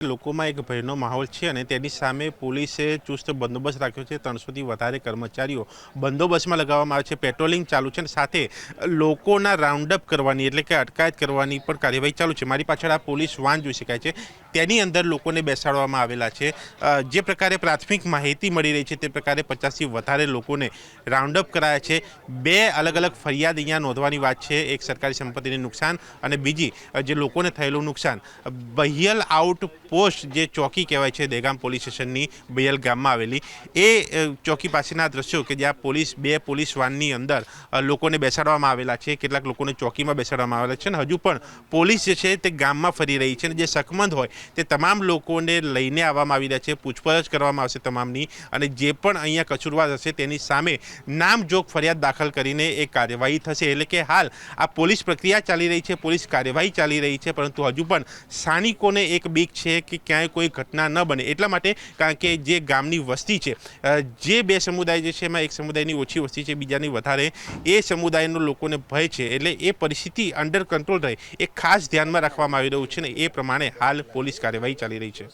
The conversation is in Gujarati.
લોકોમાં એક ભયનો માહોલ છે અને તેની સામે પોલીસે ચુસ્ત બંદોબસ્ત રાખ્યો છે। 300થી વધારે કર્મચારીઓ બંદોબસ્તમાં લગાવવામાં આવે છે। પેટ્રોલિંગ ચાલુ છે અને સાથે લોકોના રાઉન્ડ અપ કરવાની એટલે કે અટકાયત કરવાની પણ કાર્યવાહી ચાલુ છે। મારી પાછળ આ પોલીસ વાન જોઈ શકાય છે, તેની અંદર લોકોને બેસાડવામાં આવેલા છે। જે પ્રકારે પ્રાથમિક માહિતી મળી રહી છે તે પ્રકારે 50થી વધારે લોકોને રાઉન્ડ અપ કરાયા છે। બે અલગ અલગ ફરિયાદ અહીંયા નોંધવાની વાત છે, એક સરકારી સંપત્તિને નુકસાન અને બીજી જે લોકોને થયેલું નુકસાન। બહિયલ આઉટ પોસ્ટ જે ચોકી કહેવાય છે દહેગામ પોલીસ સ્ટેશનની બહિયલ ગામમાં આવેલી એ ચોકી પાસેના દ્રશ્યો કે જ્યાં બે પોલીસ વાનની અંદર લોકોને બેસાડવામાં આવેલા છે। કેટલાક લોકોને ચોકીમાં બેસાડવામાં આવેલા છે અને હજુ પણ પોલીસ જે છે તે ગામમાં ફરી રહી છે અને જે શકમંદ હોય તે તમામ લોકોને લઈને આવવામાં આવી રહ્યા છે। પૂછપરછ કરવામાં આવશે તમામની અને જે પણ અહીંયા કસૂરવાર હશે તેની સામે નામજોગ ફરિયાદ દાખલ કરીને એક કાર્યવાહી થશે। એટલે કે હાલ આ પોલીસ પ્રક્રિયા ચાલી રહી છે, પોલીસ કાર્યવાહી ચાલી રહી છે, પરંતુ હજુ પણ સ્થાનિકોને એક બીક છે કે ક્યાંય કોઈ ઘટના ન બને એટલા માટે, કારણ કે જે ગામની વસ્તી છે, જે બે સમુદાય જે છે એમાં એક સમુદાયની ઓછી વસ્તી છે, બીજાની વધારે, એ સમુદાયના લોકોને ભય છે। એટલે એ પરિસ્થિતિ અંડર કંટ્રોલ રહે એ ખાસ ધ્યાનમાં રાખવામાં આવી રહ્યું છે ને એ પ્રમાણે હાલ પોલીસ કાર્યવાહી ચાલી રહી છે।